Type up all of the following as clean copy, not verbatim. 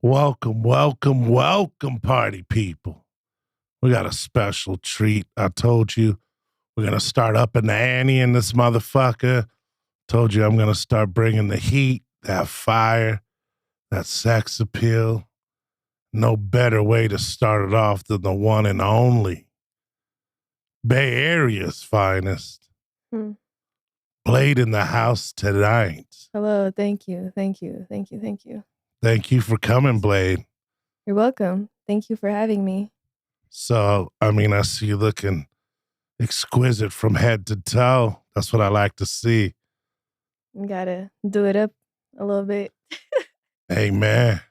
Welcome, welcome, welcome, party people. We got a special treat. I told you we're going to start up in the ante in this motherfucker. Told you I'm going to start bringing the heat, that fire, that sex appeal. No better way to start it off than the one and only Bay Area's finest. Hmm. Blade in the house tonight. Hello, thank you, thank you, thank you, thank you. Thank you for coming, Blade. You're welcome. Thank you for having me. So, I see you looking exquisite from head to toe. That's what I like to see. You gotta do it up a little bit. Amen.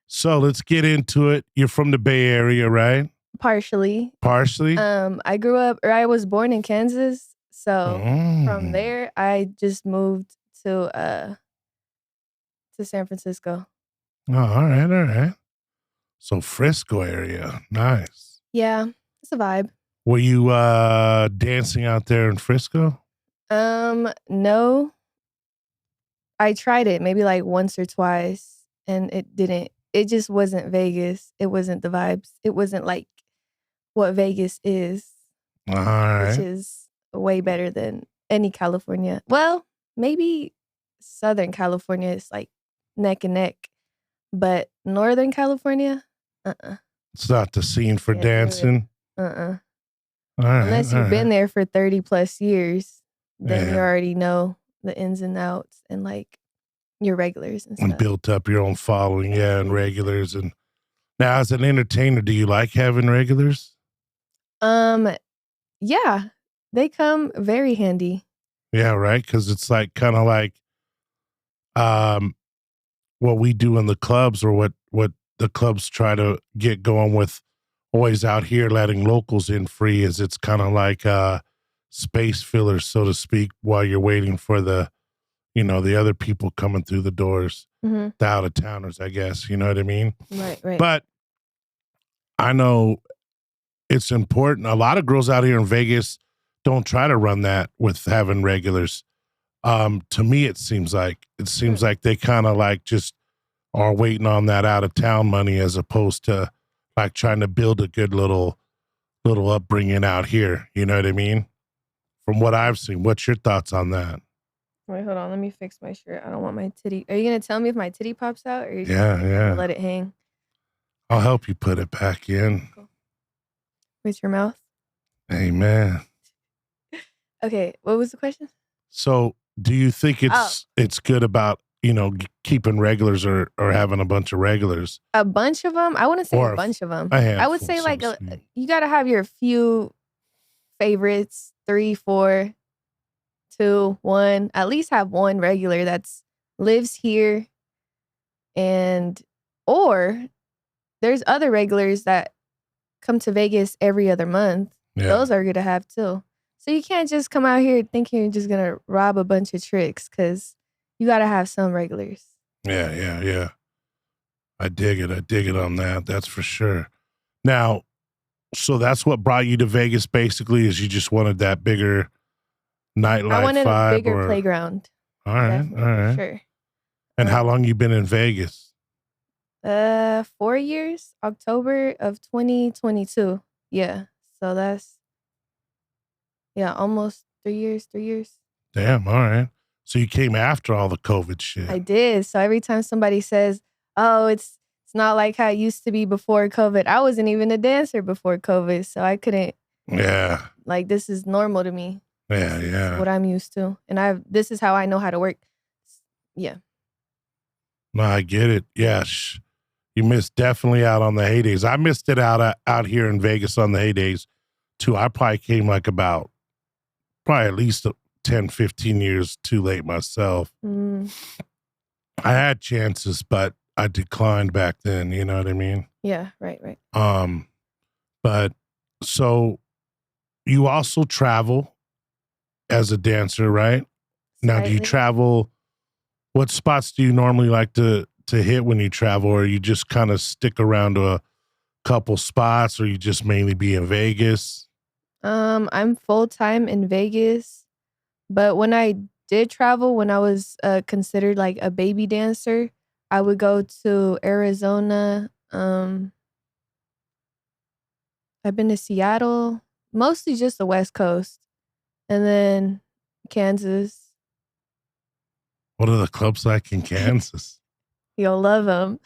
So let's get into it. You're from the Bay Area, right? Partially. Partially? I was born in Kansas, so from there I just moved to San Francisco. Oh, all right. So Frisco area. Nice. Yeah, it's a vibe. Were you dancing out there in Frisco? No. I tried it maybe like once or twice and it just wasn't Vegas. It wasn't the vibes. It wasn't like what Vegas is. All right. Which is way better than any California. Well, maybe Southern California is like neck and neck, but Northern California, It's not the scene for dancing. All right. Unless you've been there for 30 plus years, then Yeah. you already know the ins and outs and like your regulars and stuff. And built up your own following, and regulars. And now, as an entertainer, do you like having regulars? Yeah, they come very handy. Yeah, right. Because it's like kind of like what we do in the clubs, or what the clubs try to get going with. Always out here letting locals in free, is it's kind of like space fillers, so to speak, while you're waiting for the other people coming through the doors, the out of towners, I guess. You know what I mean? Right. But I know it's important. A lot of girls out here in Vegas don't try to run that with having regulars. To me, it seems like they kind of like just are waiting on that out of town money, as opposed to like trying to build a good little upbringing out here. You know what I mean? From what I've seen, what's your thoughts on that? Wait, hold on. Let me fix my shirt. I don't want my titty. Are you gonna tell me if my titty pops out, or are you just gonna let it hang? I'll help you put it back in. Cool. With your mouth? Amen. Okay, what was the question? So, do you think it's good about, keeping regulars or having a bunch of regulars? A bunch of them? I wouldn't say a bunch of them. I would say like you got to have your few favorites, 3, 4, 2, 1. At least have one regular that's lives here, or there's other regulars that come to Vegas every other month. Yeah. Those are good to have too. So you can't just come out here thinking you're just going to rob a bunch of tricks, because you got to have some regulars. Yeah. I dig it on that. That's for sure. Now, so that's what brought you to Vegas, basically, is you just wanted that bigger nightlife I wanted vibe, a bigger playground. All right. Sure. And how long you been in Vegas? 4 years, October of 2022. Yeah. So that's, almost 3 years. Damn, all right. So you came after all the COVID shit. I did. So every time somebody says, oh, it's not like how it used to be before COVID, I wasn't even a dancer before COVID, so I couldn't. Yeah. Like, this is normal to me. Yeah. This is what I'm used to. And this is how I know how to work. Yeah. No, I get it. Yes. You missed definitely out on the heydays. I missed it out here in Vegas on the heydays too. I probably came like about at least 10, 15 years too late myself. I had chances, but I declined back then. You know what I mean? Yeah, right. But so you also travel as a dancer, right? Now, do you travel? What spots do you normally like to hit when you travel, or you just kind of stick around to a couple spots, or you just mainly be in Vegas? I'm full-time in Vegas, but when I did travel, when I was considered like a baby dancer, I would go to Arizona. I've been to Seattle, mostly just the West Coast, and then Kansas. What are the clubs like in Kansas? You'll love them.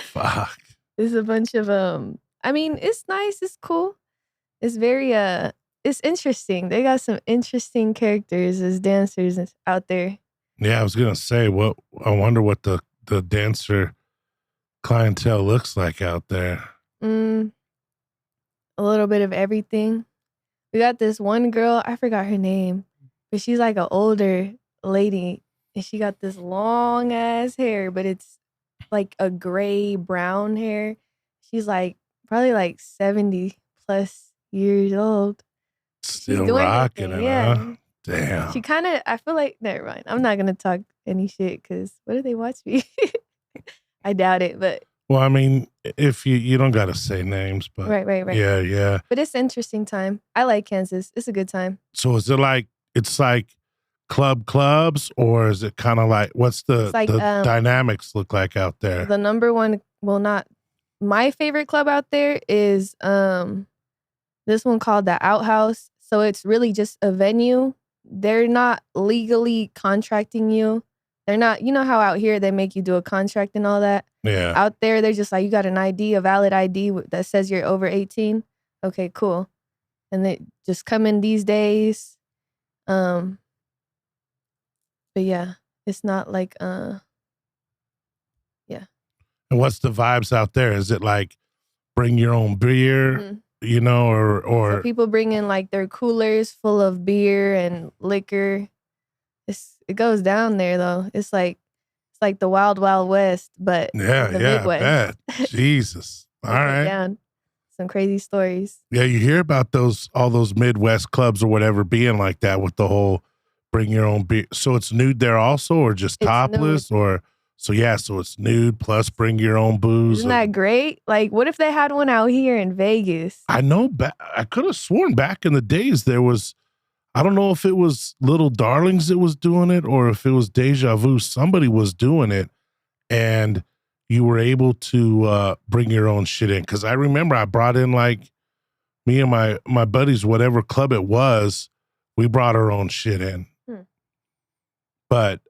Fuck. There's a bunch of I mean, it's nice. It's cool. It's very it's interesting. They got some interesting characters as dancers out there. Yeah, I was gonna say, I wonder what the dancer clientele looks like out there. A little bit of everything. We got this one girl, I forgot her name, but she's like an older lady, and she got this long ass hair, but it's like a gray brown hair. She's like probably like 70 plus years old. Still rocking it, yeah. huh? Damn. She kind of, I feel like, never mind. I'm not going to talk any shit because what if they watch me? I doubt it, but. Well, I mean, if you don't got to say names, but. Right. Yeah. But it's an interesting time. I like Kansas. It's a good time. So is it like, it's like clubs, or is it kind of like, what's the dynamics look like out there? The number one, my favorite club out there is this one called the Outhouse. So it's really just a venue. They're not legally contracting you. They're not, you know how out here they make you do a contract and all that? Yeah. Out there, they're just like, you got an ID, a valid ID that says you're over 18. Okay, cool. And they just come in these days. But yeah, it's not like, yeah. And what's the vibes out there? Is it like bring your own beer, you know, or so people bring in like their coolers full of beer and liquor. It goes down there though. It's like the Wild Wild West, but the Midwest. Jesus. All right. Down. Some crazy stories. Yeah, you hear about all those Midwest clubs or whatever being like that with the whole bring your own beer. So it's nude there also, or just topless, or so it's nude plus bring your own booze. Isn't that great? Like, what if they had one out here in Vegas? I know. I could have sworn back in the days there was. I don't know if it was Little Darlings that was doing it or if it was Deja Vu. Somebody was doing it, and you were able to bring your own shit in. Because I remember I brought in like me and my buddies, whatever club it was, we brought our own shit in. But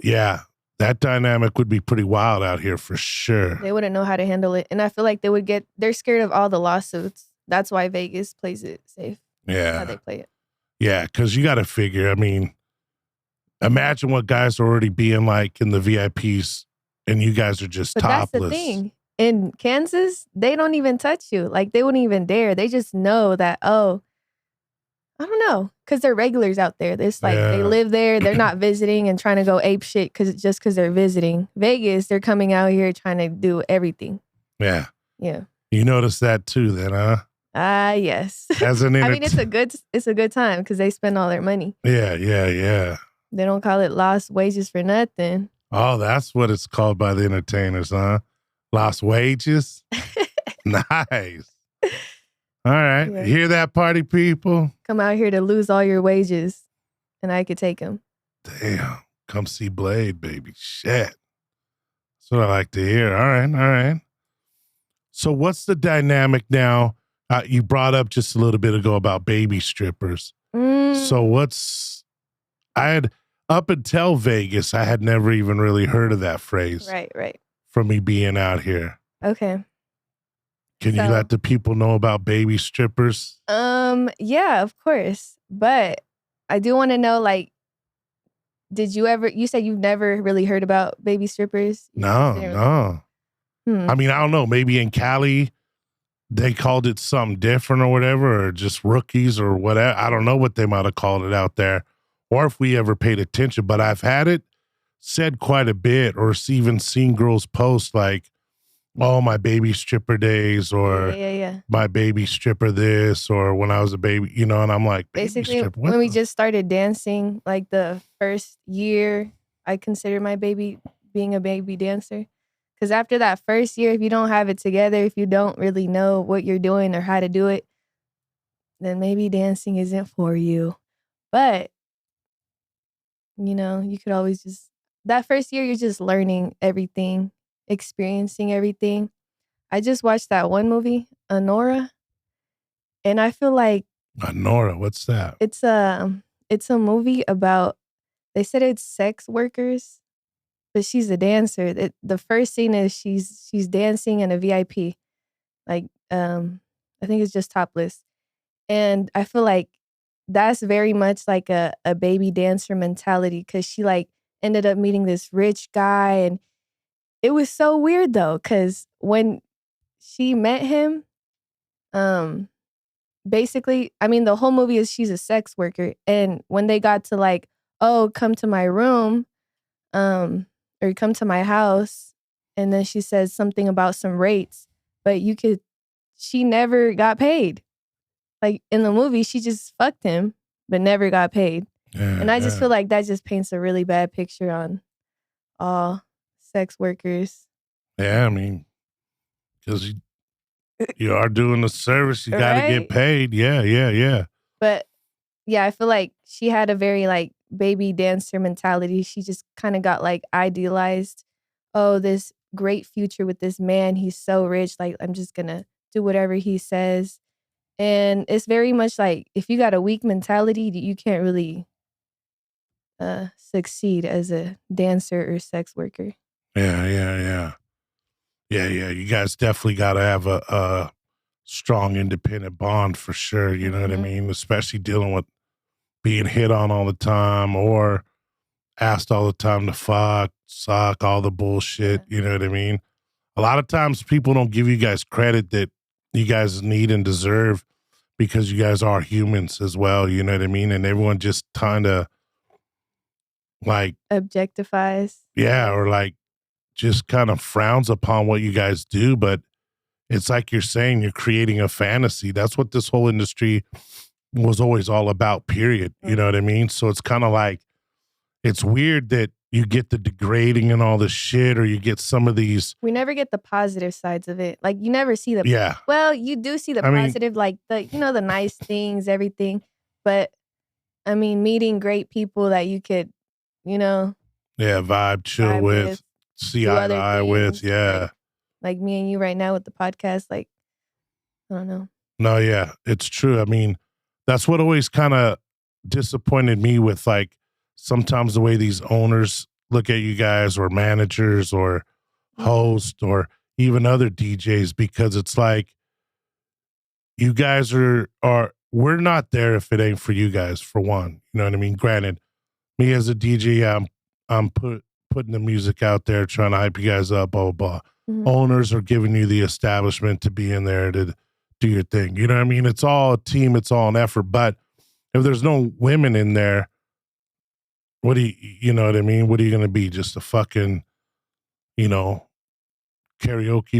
yeah, that dynamic would be pretty wild out here for sure. They wouldn't know how to handle it, and I feel like they're scared of all the lawsuits. That's why Vegas plays it safe. Yeah, how they play it. Yeah, because you got to figure, I mean, imagine what guys are already being like in the VIPs and you guys are just topless. That's the thing. In Kansas, they don't even touch you. Like, they wouldn't even dare. They just know that, I don't know, because they're regulars out there. It's like they live there. They're not visiting and trying to go ape shit because they're visiting. Vegas, they're coming out here trying to do everything. Yeah. Yeah. You notice that too then, huh? Yes. As an I mean, it's a good time because they spend all their money. Yeah. They don't call it lost wages for nothing. Oh, that's what it's called by the entertainers, huh? Lost wages? Nice. All right. Yeah. Hear that, party people? Come out here to lose all your wages and I could take them. Damn. Come see Blade, baby. Shit. That's what I like to hear. All right. So what's the dynamic now? You brought up just a little bit ago about baby strippers. So up until Vegas, I had never even really heard of that phrase. Right. From me being out here. Okay. Can you let the people know about baby strippers? Yeah, of course. But I do want to know, like, you said you've never really heard about baby strippers? No. I mean, I don't know. Maybe in Cali, they called it something different or whatever, or just rookies or whatever. I don't know what they might have called it out there, or if we ever paid attention. But I've had it said quite a bit, or even seen girls post like, oh, my baby stripper days, or my baby stripper this, or when I was a baby, you know, and I'm like, basically, when we just started dancing, like the first year, I consider my baby being a baby dancer. Because after that first year, if you don't have it together, if you don't really know what you're doing or how to do it, then maybe dancing isn't for you. But, you know, you could always just that first year, you're just learning everything, experiencing everything. I just watched that one movie, Honora, and I feel like Honora, what's that? It's a movie about. They said it's sex workers, but she's a dancer. The first scene is she's dancing in a VIP, like I think it's just topless, and I feel like that's very much like a baby dancer mentality because she like ended up meeting this rich guy, and it was so weird though because when she met him, basically, I mean, the whole movie is she's a sex worker. And when they got to like, oh, come to my room, or come to my house, and then she says something about some rates, but she never got paid. Like in the movie, she just fucked him, but never got paid. Yeah, and I just feel like that just paints a really bad picture on all sex workers. Yeah, I mean, because you are doing the service, you got to get paid. Yeah. But yeah, I feel like she had a very like baby dancer mentality. She just kind of got like idealized. Oh, this great future with this man. He's so rich. Like, I'm just going to do whatever he says. And it's very much like if you got a weak mentality, you can't really succeed as a dancer or sex worker. Yeah. You guys definitely got to have a strong independent bond for sure. You know what I mean? Especially dealing with being hit on all the time or asked all the time to fuck, suck, all the bullshit. You know what I mean? A lot of times people don't give you guys credit that you guys need and deserve because you guys are humans as well. You know what I mean? And everyone just kind of like objectifies. Yeah, or like just kind of frowns upon what you guys do. But it's like you're saying, you're creating a fantasy. That's what this whole industry was always all about, period. You know what I mean? So it's kind of like, it's weird that you get the degrading and all this shit, or you get some of these. We never get the positive sides of it. Like you never see the, well, you do see the positive, like the nice things, everything. But I mean, meeting great people that you could, vibe, chill with, see eye to eye with. Yeah. Like me and you right now with the podcast. Like, I don't know. No, yeah, it's true. I mean, that's what always kind of disappointed me with like sometimes the way these owners look at you guys or managers or hosts or even other DJs, because it's like you guys are we're not there if it ain't for you guys, for one. You know what I mean? Granted, me as a DJ, I'm putting the music out there, trying to hype you guys up, blah, blah, blah. Owners are giving you the establishment to be in there to do your thing. You know what I mean? It's all a team. It's all an effort. But if there's no women in there, you know what I mean? What are you going to be? Just a fucking, karaoke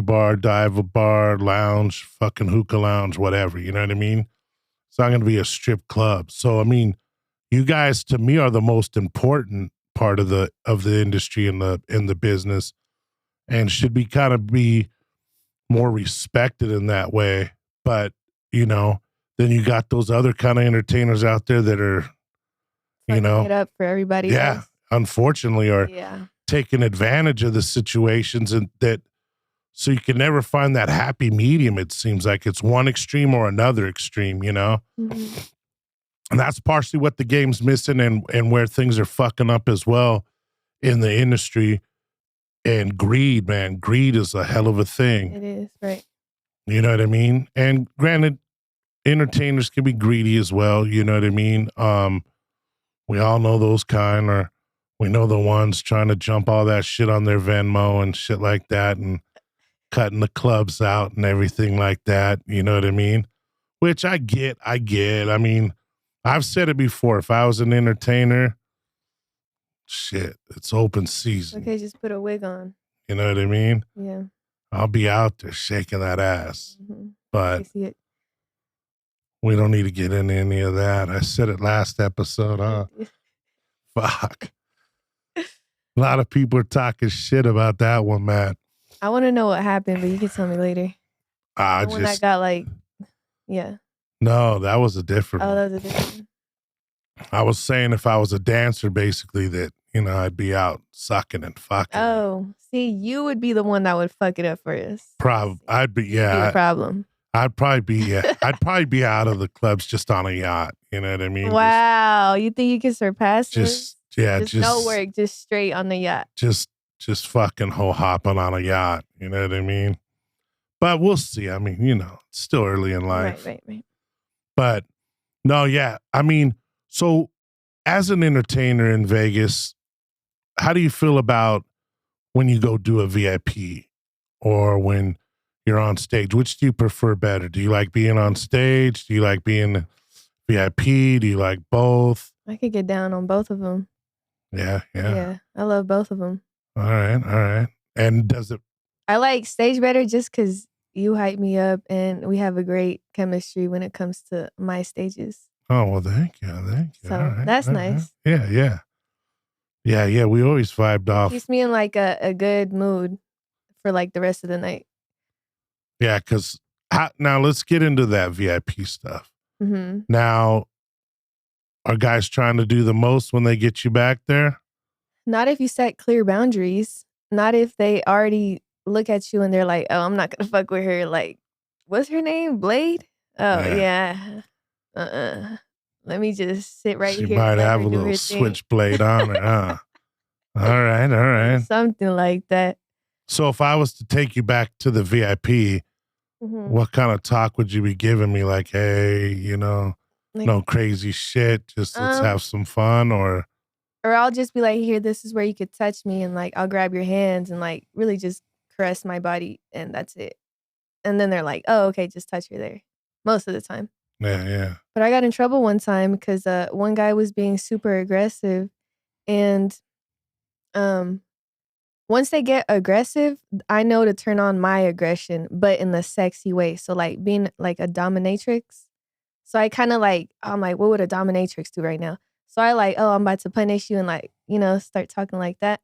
bar, dive bar, lounge, fucking hookah lounge, whatever. You know what I mean? It's not going to be a strip club. So, I mean, you guys to me are the most important part of the industry in the business, and should be kind of be more respected in that way. But, then you got those other kind of entertainers out there that are, it up for everybody else. Unfortunately, are taking advantage of the situations, and that, so you can never find that happy medium. It seems like it's one extreme or another extreme, And that's partially what the game's missing, and where things are fucking up as well in the industry. And greed, man, greed is a hell of a thing. It is, right? You know what I mean? And granted, entertainers can be greedy as well. You know what I mean? We all know those kind, or we know the ones trying to jump all that shit on their Venmo and shit like that, and cutting the clubs out and everything like that. You know what I mean? Which I get. I mean, I've said it before. If I was an entertainer, shit, it's open season. Okay, just put a wig on. You know what I mean? Yeah. I'll be out there shaking that ass. But I see it. We don't need to get into any of that. I said it last episode, huh? Fuck. A lot of people are talking shit about that one, man. I want to know what happened, but you can tell me later. When I got No, that was a different one. That was a different one. I was saying if I was a dancer, basically, that, I'd be out sucking and fucking. Oh, see, you would be the one that would fuck it up for us. I'd be, You'd be the problem. I'd probably be out of the clubs just on a yacht. You know what I mean? Wow. You think you can surpass just no work, just straight on the yacht. Just fucking hopping on a yacht. You know what I mean? But we'll see. I mean, it's still early in life. Right. But no, yeah. I mean, so as an entertainer in Vegas, how do you feel about when you go do a VIP or when you're on stage? Which do you prefer better? Do you like being on stage? Do you like being VIP? Do you like both? I could get down on both of them. Yeah. Yeah, I love both of them. All right. And does it? I like stage better just because you hype me up and we have a great chemistry when it comes to my stages. Oh, well, thank you. So that's nice. Yeah. We always vibed off. Keeps me in like a good mood for like the rest of the night. Yeah, because now let's get into that VIP stuff. Mm-hmm. Now, are guys trying to do the most when they get you back there? Not if you set clear boundaries. Not if they already look at you and they're like, oh, I'm not going to fuck with her. Like, what's her name? Blade? Oh, yeah. Let me just sit right here. She might have a little switchblade on her, huh? All right. Something like that. So if I was to take you back to the VIP, what kind of talk would you be giving me? Like, hey, no crazy shit. Just let's have some fun, or I'll just be like, here, this is where you could touch me, and like I'll grab your hands and like really just caress my body, and that's it. And then they're like, oh, okay, just touch her there. Most of the time. Yeah. But I got in trouble one time because one guy was being super aggressive, and once they get aggressive, I know to turn on my aggression, but in the sexy way. So like being like a dominatrix. So I kind of like, I'm like, what would a dominatrix do right now? So I like, oh, I'm about to punish you and like, start talking like that.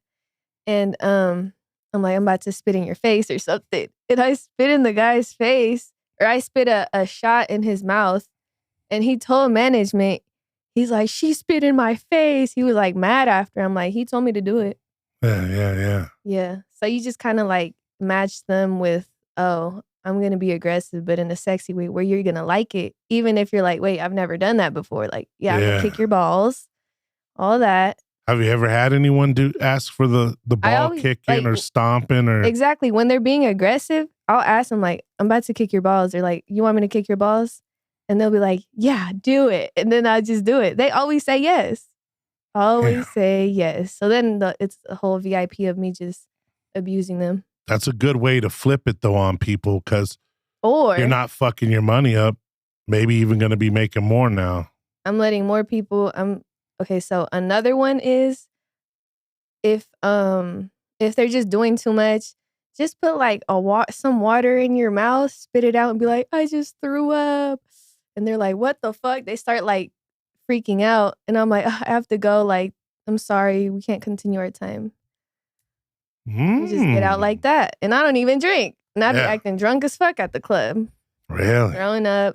And I'm like, I'm about to spit in your face or something. And I spit in the guy's face, or I spit a shot in his mouth. And he told management, he's like, she spit in my face. He was like mad after. I'm like, he told me to do it. Yeah. So you just kind of like match them with, oh, I'm going to be aggressive, but in a sexy way where you're going to like it. Even if you're like, wait, I've never done that before. Like, I'm going to kick your balls, all that. Have you ever had anyone ask for the ball kicking or stomping or? Exactly. When they're being aggressive, I'll ask them like, I'm about to kick your balls. They're like, you want me to kick your balls? And they'll be like, yeah, do it. And then I'll just do it. They always say yes. Say yes. So then it's a whole VIP of me just abusing them. That's a good way to flip it though on people, because you're not fucking your money up. Maybe even going to be making more now. I'm letting more people. Okay. So another one is if they're just doing too much, just put like some water in your mouth, spit it out, and be like, I just threw up. And they're like, what the fuck? They start like freaking out, and I'm like, I have to go. Like, I'm sorry, we can't continue our time. You just get out like that, and I don't even drink, and I be acting drunk as fuck at the club. Really?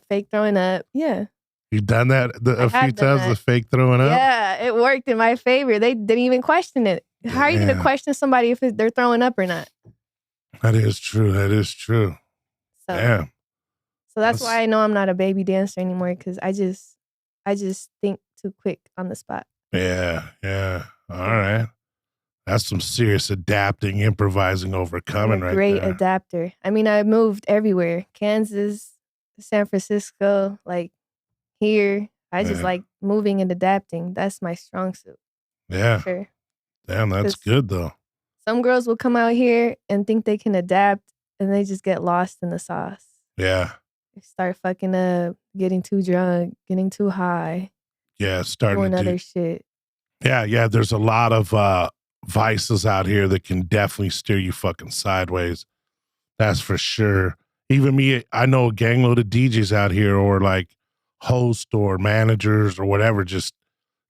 Fake throwing up. Yeah. You've done that a few times, the fake throwing up? Yeah, it worked in my favor. They didn't even question it. How are you going to question somebody if they're throwing up or not? That is true. So, Damn. So that's why I know I'm not a baby dancer anymore, because I just think too quick on the spot. Yeah. All right. That's some serious adapting, improvising, overcoming right there. Great adapter. I mean, I moved everywhere. Kansas, San Francisco, like here. I just like moving and adapting. That's my strong suit. Yeah. Sure. Damn, that's good though. Some girls will come out here and think they can adapt, and they just get lost in the sauce. Yeah. They start fucking up, getting too drunk, getting too high. Yeah, starting doing other shit. Yeah. There's a lot of vices out here that can definitely steer you fucking sideways. That's for sure. Even me, I know a gangload of DJs out here, or like hosts or managers or whatever, just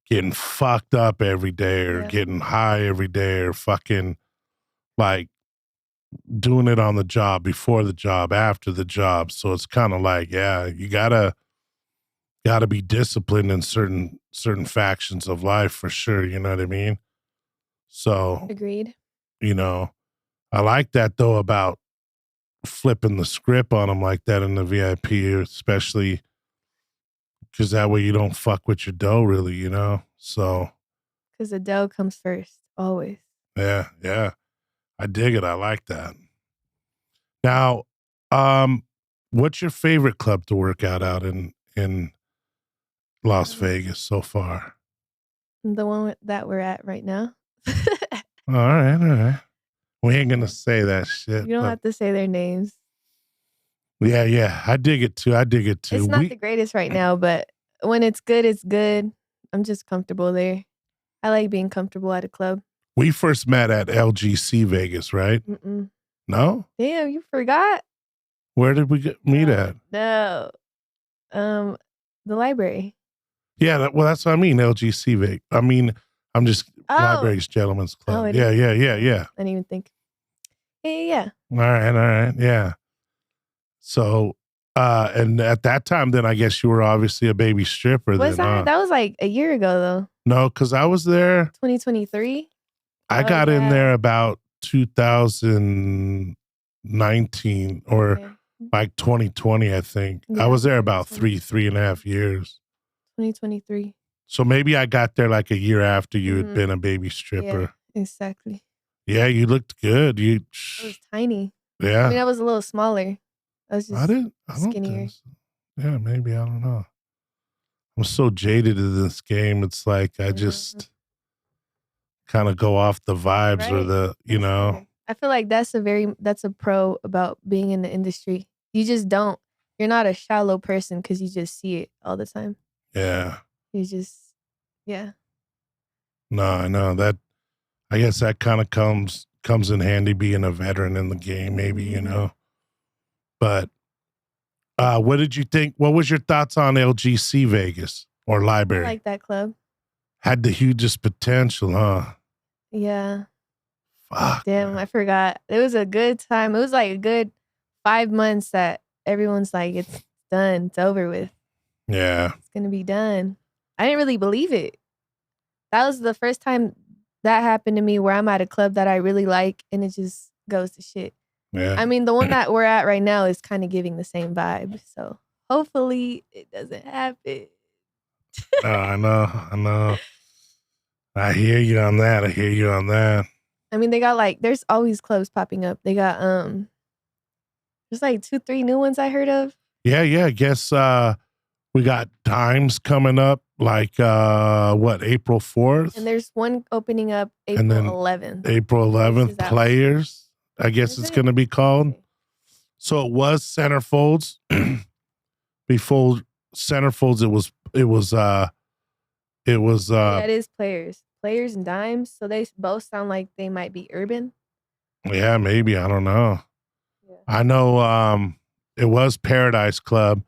getting fucked up every day, or getting high every day, or fucking like doing it on the job, before the job, after the job. So it's kind of like, you gotta be disciplined in certain factions of life for sure. You know what I mean? So, agreed. you know, I like that though about flipping the script on them like that in the VIP, especially because that way you don't fuck with your dough really, you know? So, because the dough comes first, always. yeah, yeah. I dig it. I like that. Now, what's your favorite club to work out in Las Vegas so far? The one that we're at right now. All right, all right. We ain't gonna say that shit. You don't But have to say their names. yeah, yeah. I dig it too. I dig it too. It's not the greatest right now, but when it's good, it's good. I'm just comfortable there. I like being comfortable at a club. We first met at LGC Vegas, right? Mm-mm. No? Damn, you forgot? Where did we meet at? No. The library. Yeah, well, that's what I mean. LGC Vegas. I mean, I'm just Libraries Gentlemen's Club. I Yeah. didn't even think. Yeah. All right. Yeah. So, and at that time, then I guess you were obviously a baby stripper. Was I? That was like a year ago, though. No, because I was there. 2023. I got in there about 2019 or like 2020, I think. Yeah, I was there about 3.5 years. 2023. So maybe I got there like a year after you had been a baby stripper. Yeah, exactly. Yeah, you looked good. I was tiny. Yeah. I mean, I was a little smaller. I was just skinnier. Yeah, maybe. I don't know. I'm so jaded in this game. It's like I just kind of go off the vibes or the, you know. Fair. I feel like that's a pro about being in the industry. You're not a shallow person because you just see it all the time. Yeah. You just, yeah. No, I know that. I guess that kind of comes in handy being a veteran in the game, maybe, you know. But what did you think? What was your thoughts on LGC Vegas or Library? I like that club. Had the hugest potential, huh? Yeah. Fuck. Damn, I forgot. It was a good time. It was like a good 5 months that everyone's like, it's done. It's over with. Yeah. It's going to be done. I didn't really believe it. That was the first time that happened to me where I'm at a club that I really like and it just goes to shit. Yeah. I mean, the one that we're at right now is kind of giving the same vibe. So hopefully it doesn't happen. I know. I hear you on that. I mean, they got there's always clubs popping up. They got, there's like 2-3 new ones I heard of. Yeah. I guess we got Dimes coming up April 4th? And there's one opening up April 11th. April 11th, Players, I guess it's going to be called. So it was Centerfolds. Before Centerfolds, it was yeah, it is Players and Dimes. So they both sound like they might be urban. Yeah, maybe. I don't know. Yeah. I know it was Paradise Club,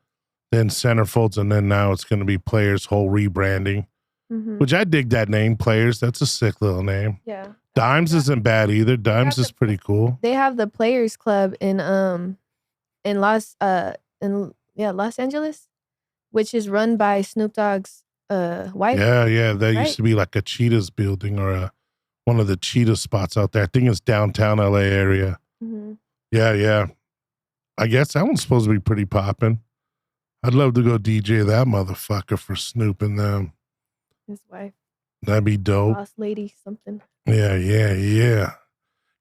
then Centerfolds, and then now it's going to be Players, whole rebranding, which I dig that name, Players. That's a sick little name. Yeah. Dimes isn't bad either. Dimes is pretty cool. They have the Players Club in Los Angeles, which is run by Snoop Dogg's wife. Yeah. That used to be like a Cheetah's building or one of the Cheetah spots out there. I think it's downtown LA area. Mm-hmm. Yeah. I guess that one's supposed to be pretty popping. I'd love to go DJ that motherfucker for Snoop and them. His wife. That'd be dope. Boss lady something. Yeah.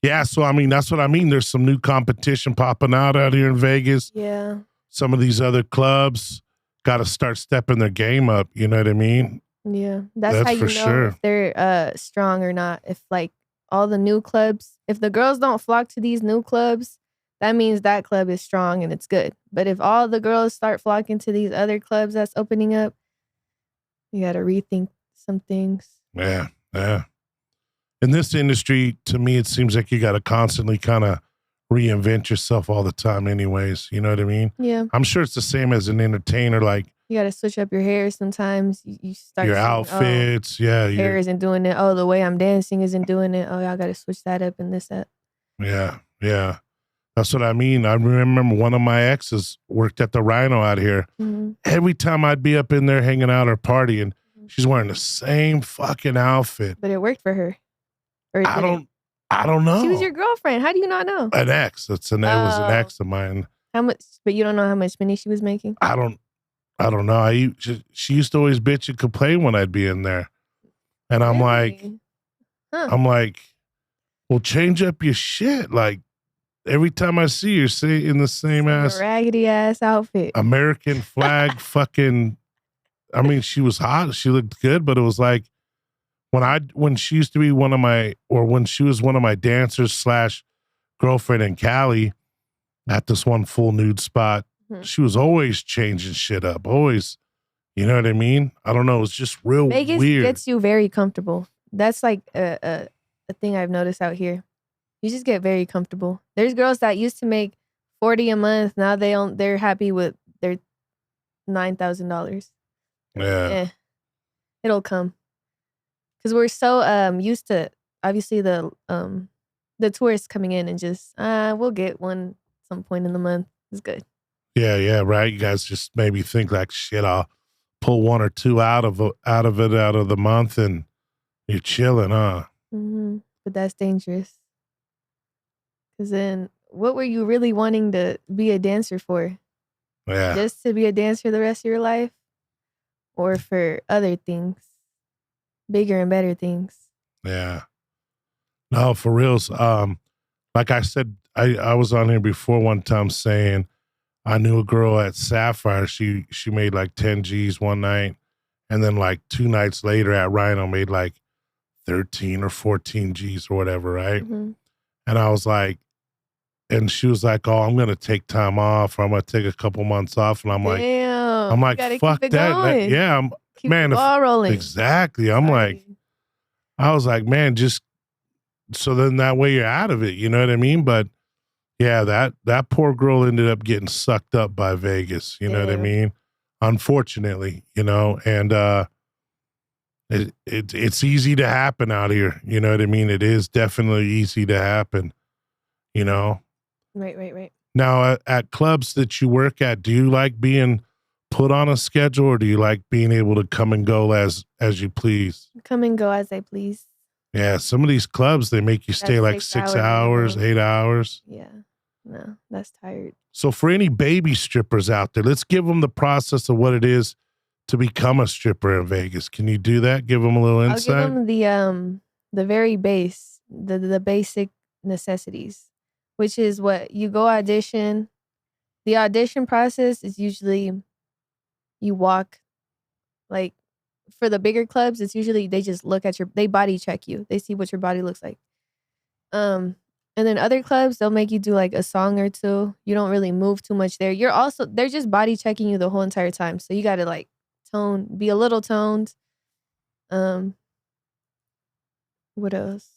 Yeah, so I mean, that's what I mean. There's some new competition popping out here in Vegas. Yeah. Some of these other clubs got to start stepping their game up. You know what I mean? Yeah. That's how you know if they're strong or not. If like all the new clubs, if the girls don't flock to these new clubs, that means that club is strong and it's good. But if all the girls start flocking to these other clubs that's opening up, you got to rethink some things. Yeah. In this industry, to me, it seems like you got to constantly kind of reinvent yourself all the time anyways. You know what I mean? Yeah. I'm sure it's the same as an entertainer. Like, you got to switch up your hair sometimes. You start your outfits. Yeah. Hair isn't doing it. Oh, the way I'm dancing isn't doing it. Oh, y'all got to switch that up and that. Yeah. That's what I mean. I remember one of my exes worked at the Rhino out here. Mm-hmm. Every time I'd be up in there hanging out or partying, she's wearing the same fucking outfit. But it worked for her. Or I don't know. She was your girlfriend. How do you not know? An ex. It was an ex of mine. How much? But you don't know how much money she was making? I don't know. She used to always bitch and complain when I'd be in there. And I'm like, well, change up your shit. Like, every time I see you, say in the same ass raggedy ass outfit, American flag fucking. I mean, she was hot. She looked good, but it was like when she used to be when she was one of my dancers / girlfriend in Cali at this one full nude spot. Mm-hmm. She was always changing shit up. Always, you know what I mean? I don't know. It's just real Vegas weird. Gets you very comfortable. That's like a thing I've noticed out here. You just get very comfortable. There's girls that used to make $40 a month. Now they're happy with their $9,000. Yeah. It'll come. Because we're so used to, obviously, the tourists coming in and just, we'll get one some point in the month. It's good. Yeah, right. You guys just maybe think like, shit, I'll pull one or two out of the month and you're chilling, huh? Mm-hmm. But that's dangerous. Because then what were you really wanting to be a dancer for? Yeah. Just to be a dancer the rest of your life? Or for other things? Bigger and better things? Yeah. No, for reals. Like I said, I was on here before one time saying I knew a girl at Sapphire. She made like 10 G's one night. And then like 2 nights later at Rhino made like 13 or 14 G's or whatever, right? Mm-hmm. And I was like, and she was like, "Oh, I'm gonna take time off, or I'm gonna take a couple months off." And I'm like, "Fuck that!" Yeah, keep the ball rolling. Exactly. I was like, man, just so then that way you're out of it. You know what I mean? But yeah, that poor girl ended up getting sucked up by Vegas. You know what I mean? Unfortunately, you know, and it's easy to happen out here. You know what I mean? It is definitely easy to happen. You know. Right. Now, at clubs that you work at, do you like being put on a schedule, or do you like being able to come and go as you please? Come and go as I please. Yeah, some of these clubs, they make you stay like 6 hours, 8 hours. Yeah, no, that's tired. So for any baby strippers out there, let's give them the process of what it is to become a stripper in Vegas. Can you do that? Give them a little insight? I'll give them the very base, the basic necessities. Which is what you go audition. The audition process is usually you walk, like for the bigger clubs, it's usually they just look at they body check you. They see what your body looks like. And then other clubs, they'll make you do like a song or two. You don't really move too much there. They're just body checking you the whole entire time. So you got to like be a little toned. What else?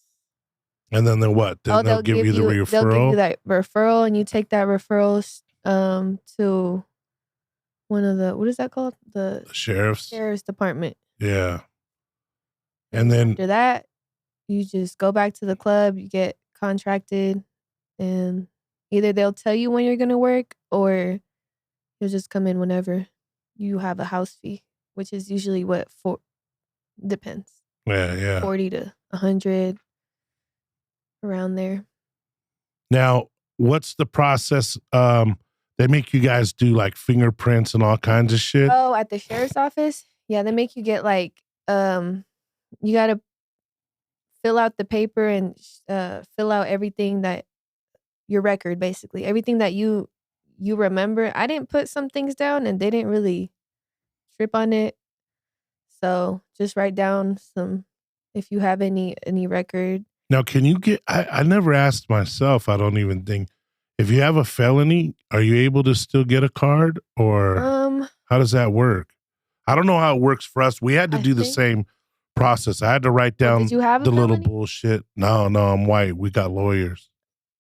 And then what? Then they'll give you the referral? They'll give you that referral, and you take that referral to one of the, what is that called? The sheriff's department. Yeah. And then after that, you just go back to the club, you get contracted, and either they'll tell you when you're going to work, or you'll just come in whenever. You have a house fee, which is usually depends. Yeah. 40 to 100. Around there. Now, what's the process? They make you guys do like fingerprints and all kinds of shit. Oh, at the sheriff's office? Yeah, they make you get like, you got to fill out the paper and fill out everything that, your record, basically. Everything that you remember. I didn't put some things down and they didn't really trip on it. So just write down if you have any record. Now, can you I never asked myself, I don't even think, if you have a felony, are you able to still get a card, or how does that work? I don't know how it works for us. We had to do the same process. I had to write down the little bullshit. No, I'm white. We got lawyers.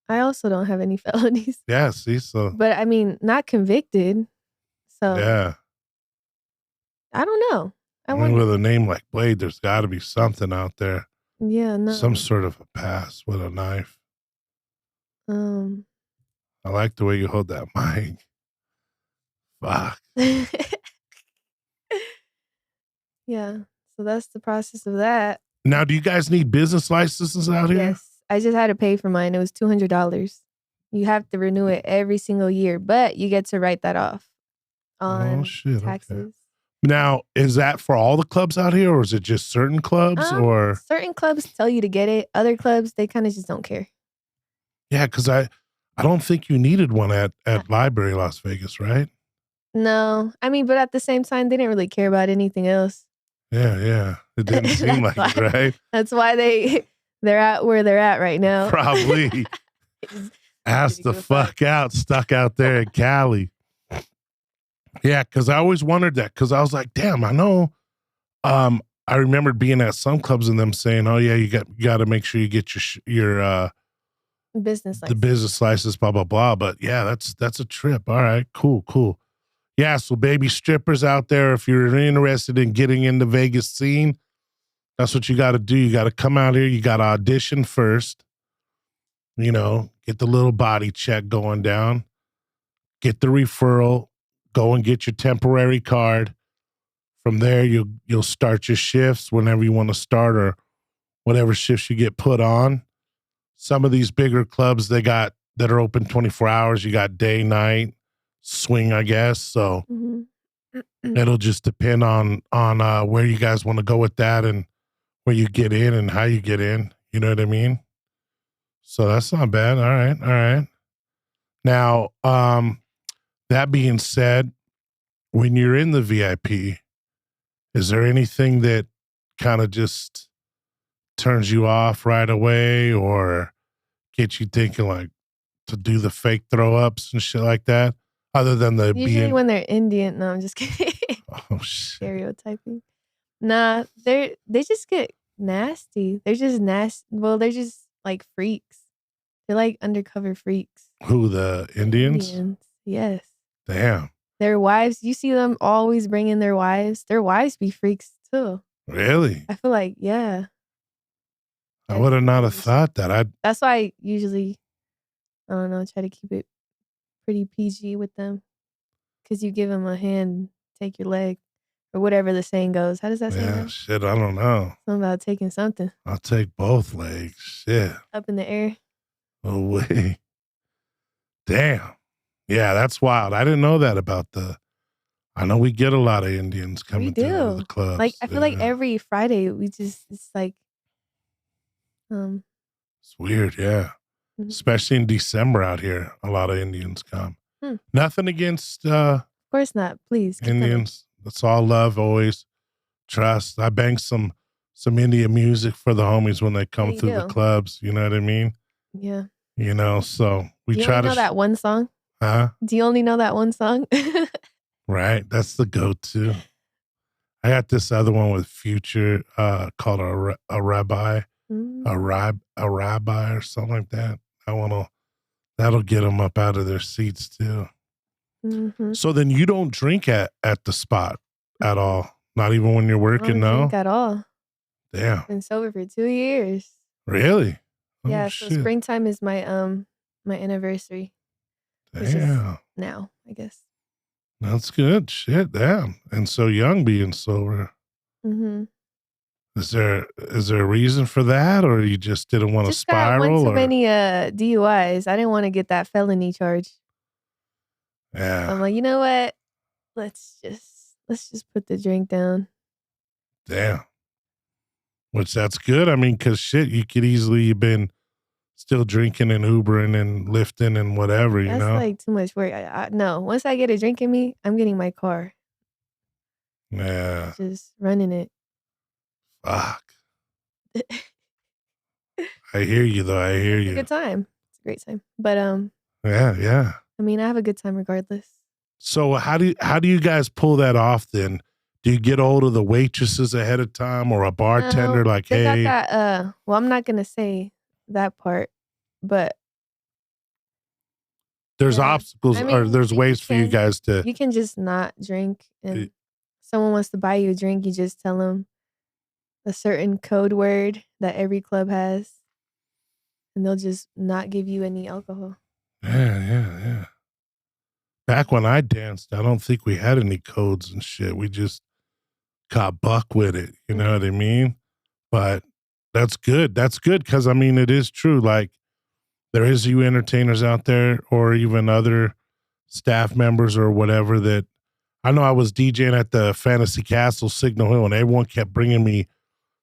I also don't have any felonies. Yeah, see, so. But I mean, not convicted. So. Yeah. I don't know. I mean, with a name like Blade, there's got to be something out there. Yeah, no. Some sort of a pass with a knife. I like the way you hold that mic. Fuck. Yeah. So that's the process of that. Now, do you guys need business licenses out here? Yes. I just had to pay for mine. It was $200. You have to renew it every single year, but you get to write that off on taxes. Okay. Now, is that for all the clubs out here, or is it just certain clubs? Or certain clubs tell you to get it. Other clubs, they kind of just don't care. Yeah, because I don't think you needed one at Library Las Vegas, right? No. I mean, but at the same time, they didn't really care about anything else. Yeah. It didn't seem like it, right? That's why they're at where they're at right now. Probably. Ass the fuck out, stuck out there in Cali. Yeah, because I always wondered that, because I was like, damn, I know. I remembered being at some clubs and them saying, oh yeah, you got to make sure you get your business license. The business license, blah blah blah. But yeah, that's a trip. All right, cool. Yeah, so baby strippers out there, if you're interested in getting in the Vegas scene, that's what you got to do. You got to come out here. You got to audition first. Get the little body check going down. Get the referral. Go and get your temporary card. From there, you'll start your shifts whenever you want to start, or whatever shifts you get put on. Some of these bigger clubs that are open 24 hours. You got day, night, swing, I guess. So it'll just depend on where you guys want to go with that, and where you get in and how you get in. You know what I mean? So that's not bad. All right. Now, that being said, when you're in the VIP, is there anything that kind of just turns you off right away, or gets you thinking like to do the fake throw ups and shit like that? Other than usually when they're Indian. No, I'm just kidding. Oh shit. Stereotyping. Nah, they just get nasty. They're just nasty. Well, they're just like freaks. They're like undercover freaks. Who, the Indians? Yes. Damn. Their wives, you see them always bringing their wives. Their wives be freaks too. Really? I feel like, yeah. I would have not have thought that. That's why I usually, I don't know, try to keep it pretty PG with them. Because you give them a hand, take your leg, or whatever the saying goes. How does that say? Yeah, shit, I don't know. Something about taking something. I'll take both legs. Shit. Up in the air. Oh, wait. Damn. Yeah, that's wild. I didn't know that about I know we get a lot of Indians coming through the clubs. Like, I feel like every Friday it's like, it's weird, yeah. Especially in December out here, a lot of Indians come. Nothing against of course not, please. Indians. That's all love, always trust. I bang some Indian music for the homies when they come through the clubs. You know what I mean? Yeah. So we try to. Do you only know that one song? Huh? Do you only know that one song? Right. That's the go-to. I got this other one with Future called a Rabbi. A rabbi or something like that. That'll get them up out of their seats too. So then you don't drink at the spot at all, not even when you're working. I don't drink at all. Damn. Been sober for 2 years. Really? Yeah. So springtime is my my anniversary. Damn. Now, I guess. That's good. Shit. Damn. And so young being sober. Is there a reason for that, or you just didn't want to spiral? Got one too many DUIs. I didn't want to get that felony charge. Yeah. I'm like, you know what? Let's just put the drink down. Damn. Which that's good. I mean, because shit, you could easily have been still drinking and Ubering and lifting and whatever, That's like too much work. No, once I get a drink in me, I'm getting my car. Yeah. Just running it. Fuck. I hear you though. I hear you. It's a good time. It's a great time. But Yeah. I mean, I have a good time regardless. So how do you guys pull that off then? Do you get hold of the waitresses ahead of time, or a bartender like, they hey? got that, well, I'm not gonna say that part, but there's obstacles, or there's ways for you guys to. You can just not drink, and someone wants to buy you a drink, you just tell them a certain code word that every club has, and they'll just not give you any alcohol. Yeah. Back when I danced, I don't think we had any codes and shit. We just got buck with it. You know what I mean? But That's good. That's good because I mean, it is true. Like there is you entertainers out there, or even other staff members or whatever that I know. I was DJing at the Fantasy Castle Signal Hill, and everyone kept bringing me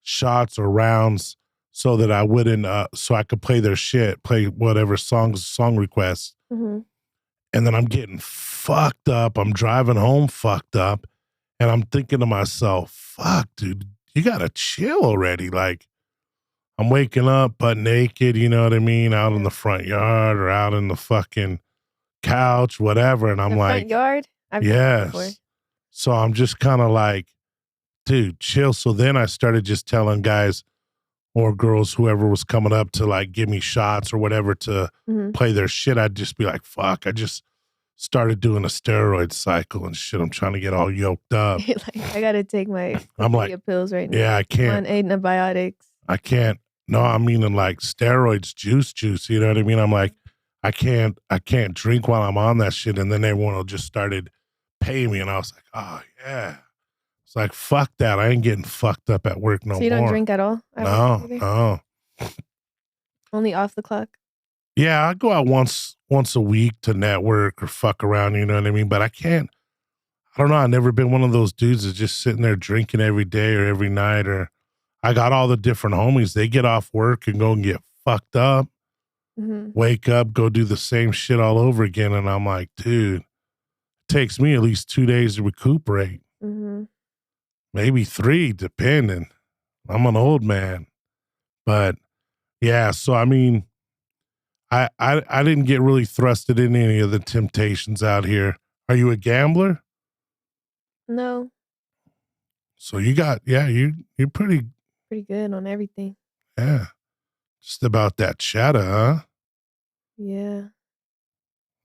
shots or rounds so that I wouldn't, so I could play their shit, play whatever song requests. Mm-hmm. And then I'm getting fucked up. I'm driving home fucked up, and I'm thinking to myself, "Fuck, dude, you gotta chill already." Like I'm waking up butt naked, you know what I mean, out in the front yard or out in the fucking couch, whatever. And I'm The like, front yard? I've done that before. yes. So I'm just kind of like, dude, chill. So then I started just telling guys or girls, whoever was coming up to like give me shots or whatever to Mm-hmm. play their shit. I'd just be like, fuck, I just started doing a steroid cycle and shit. I'm trying to get all yoked up. Like, I gotta take my I'm like, pills right now. yeah, I can't. On antibiotics. I can't. No, I'm meaning like steroids, juice. You know what I mean? I'm like, I can't drink while I'm on that shit. And then everyone will just started paying me. And I was like, oh yeah. It's like, fuck that. I ain't getting fucked up at work no more. So you don't drink at all? No. Only off the clock? Yeah, I go out once a week to network or fuck around, you know what I mean? But I don't know. I've never been one of those dudes that's just sitting there drinking every day or every night. Or I got all the different homies. They get off work and go and get fucked up, wake up, go do the same shit all over again. And I'm like, dude, it takes me at least 2 days to recuperate. Maybe 3, depending. I'm an old man. But yeah, so I mean, I didn't get really thrusted in any of the temptations out here. Are you a gambler? No. So you got, you're pretty good on everything. Yeah. Just about that chatter, huh? Yeah.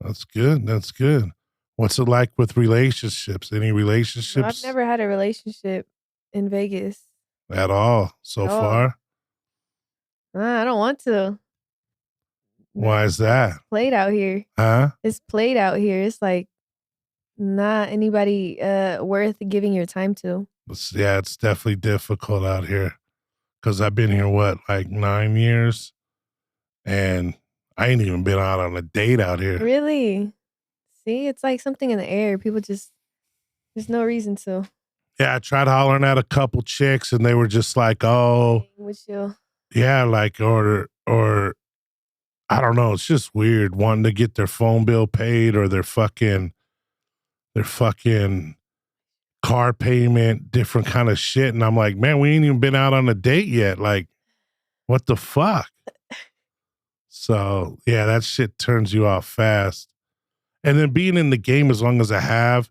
That's good. That's good. What's it like with relationships? Any relationships? No, I've never had a relationship in Vegas. At all so far? I don't want to. Why is that? It's played out here. Huh? It's played out here. It's like not anybody worth giving your time to. Yeah, it's definitely difficult out here. Because I've been here, like 9 years? And I ain't even been out on a date out here. Really? See, it's like something in the air. People just, there's no reason to. Yeah, I tried hollering at a couple chicks and they were just like, oh. With you. Yeah, like, or I don't know. It's just weird wanting to get their phone bill paid or their fucking car payment, different kind of shit. And I'm like, man, we ain't even been out on a date yet. Like, what the fuck? So yeah, that shit turns you off fast. And then being in the game as long as I have,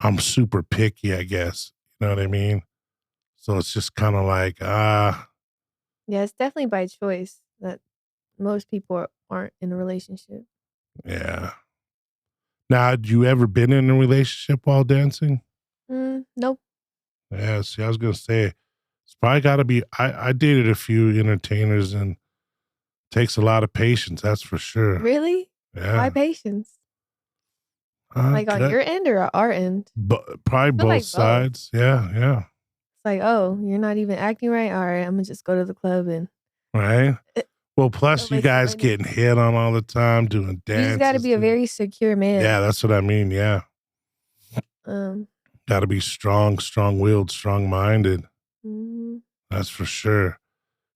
I'm super picky, I guess. You know what I mean? So it's just kind of like, Yeah, it's definitely by choice that most people aren't in a relationship. Yeah. Now, had you ever been in a relationship while dancing? Nope. Yeah, see, I was going to say, it's probably got to be, I dated a few entertainers and it takes a lot of patience, that's for sure. Really? Yeah. Why patience? Like on your end or our end? Probably both sides. Both. Yeah. It's like, oh, you're not even acting right? All right, I'm going to just go to the club and. Right? Well, plus you guys getting hit on all the time, doing dances. You just got to be a very secure man. Yeah, that's what I mean. Yeah. Got to be strong-willed, strong-minded. Mm-hmm. That's for sure.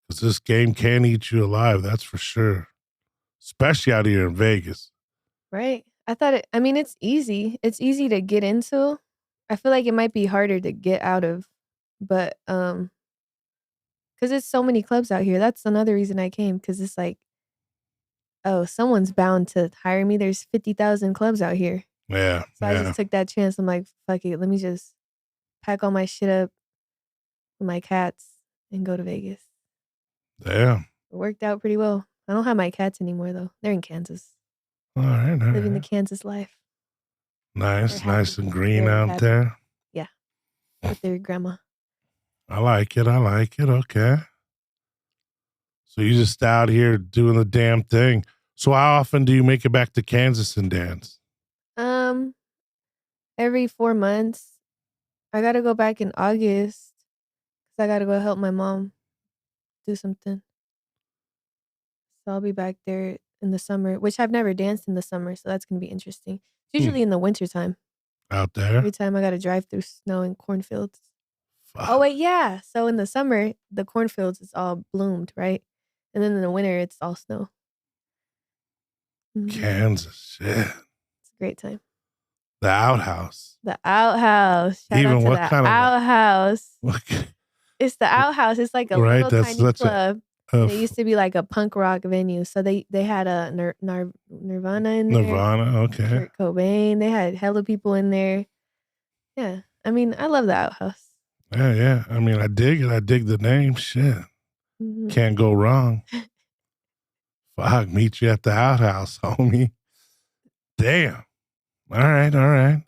Because this game can eat you alive. That's for sure. Especially out here in Vegas. Right. I thought it's easy. It's easy to get into. I feel like it might be harder to get out of. But, because it's so many clubs out here. That's another reason I came. Because it's like, oh, someone's bound to hire me. There's 50,000 clubs out here. Yeah. So I just took that chance. I'm like, fuck it. Let me just pack all my shit up with my cats and go to Vegas. Damn. It worked out pretty well. I don't have my cats anymore, though. They're in Kansas. All right. Living the Kansas life. Nice and green out there. Yeah. With their grandma. I like it. Okay. So you just out here doing the damn thing. So how often do you make it back to Kansas and dance? Every 4 months. I got to go back in August because I got to go help my mom do something. So I'll be back there in the summer, which I've never danced in the summer, so that's gonna be interesting. It's usually in the wintertime. Out there? Every time I gotta drive through snow and cornfields. Fuck. Oh wait, yeah. So in the summer, the cornfields is all bloomed, right? And then in the winter, it's all snow. Kansas, shit. It's a great time. The outhouse. The outhouse. Shout Even out to what the kind of outhouse. Okay. It's the outhouse. It's like a Right, little that's tiny such club. a It used to be like a punk rock venue. So they had a Nirvana in there. Nirvana, okay. Kurt Cobain. They had hella people in there. Yeah. I mean, I love the outhouse. Yeah. I mean, I dig it. I dig the name. Shit. Can't go wrong. Fuck, meet you at the outhouse, homie. Damn. All right.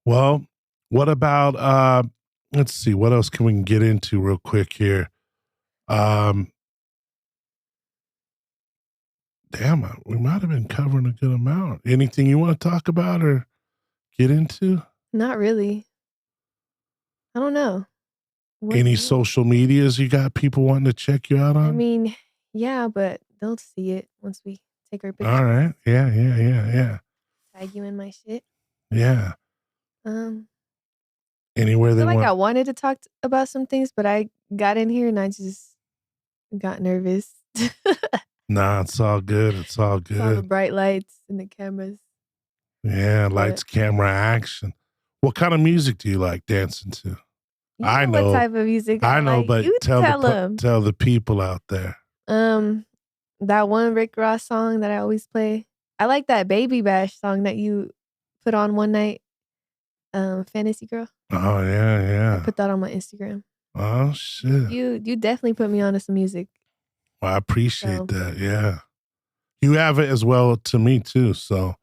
Well, what about let's see, what else can we get into real quick here? Damn, we might have been covering a good amount. Anything you want to talk about or get into? Not really. I don't know. Any social medias you got people wanting to check you out on? I mean, yeah, but they'll see it once we take our pictures. All right. Yeah. Tag you in my shit. Yeah. Anywhere I they feel like want. I wanted to talk about some things, but I got in here and I just got nervous. Nah, it's all good. It's all All the good. bright lights and the cameras. Yeah, lights, camera, action. What kind of music do you like dancing to? I know what type of music I know, like. but You tell them. the people out there. That one Rick Ross song that I always play. I like that Baby Bash song that you put on one night. Fantasy Girl. Oh yeah. I put that on my Instagram. Oh shit. You definitely put me onto some music. Well, I appreciate that. Yeah. You have it as well to me too. So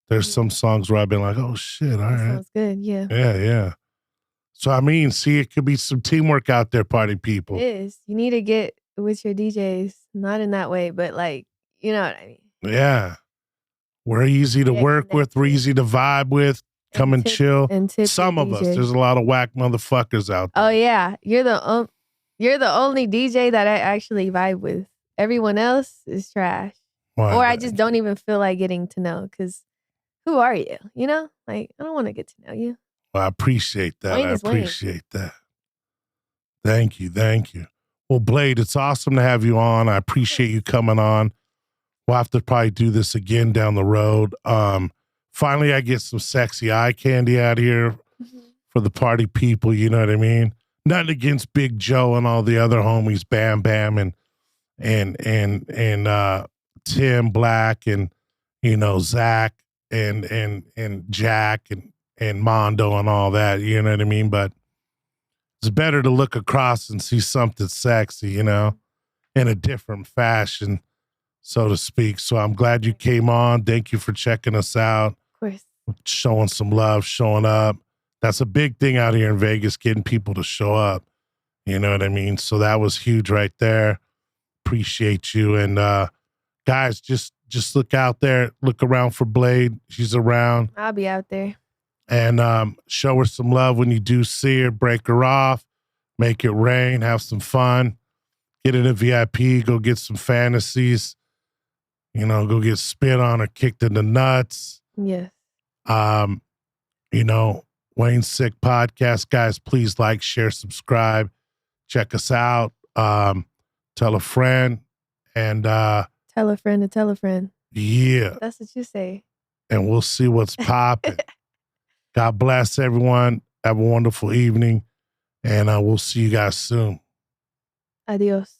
there's some songs where I've been like, oh shit, all right. Sounds good, yeah. Yeah. So I mean, see, it could be some teamwork out there, party people. It is. You need to get with your DJs. Not in that way, but like, you know what I mean. Yeah. We're easy to work with. We're easy to vibe with. Come and chill. And tip some of us. There's a lot of whack motherfuckers out there. Oh yeah. You're the only DJ that I actually vibe with. Everyone else is trash. Or I just don't even feel like getting to know, because who are you? You know? Like, I don't want to get to know you. Well, I appreciate that. Wayne I is Wayne. appreciate that. Thank you. Well, Blade, it's awesome to have you on. I appreciate you coming on. We'll have to probably do this again down the road. Finally, I get some sexy eye candy out here for the party people. You know what I mean? Nothing against Big Joe and all the other homies, Bam Bam and Tim Black and Zach and Jack and Mondo and all that. You know what I mean? But it's better to look across and see something sexy, in a different fashion, so to speak. So I'm glad you came on. Thank you for checking us out. Of course. Showing some love, showing up. That's a big thing out here in Vegas, getting people to show up. You know what I mean? So that was huge right there. Appreciate you. And guys, just look out there. Look around for Blade. She's around. I'll be out there. And show her some love when you do see her. Break her off. Make it rain. Have some fun. Get in a VIP. Go get some fantasies. Go get spit on or kicked in the nuts. Yes. Wayne Sikk Podcast. Guys, please like, share, subscribe. Check us out. Tell a friend. And tell a friend to tell a friend. Yeah. That's what you say. And we'll see what's popping. God bless everyone. Have a wonderful evening. And we'll see you guys soon. Adios.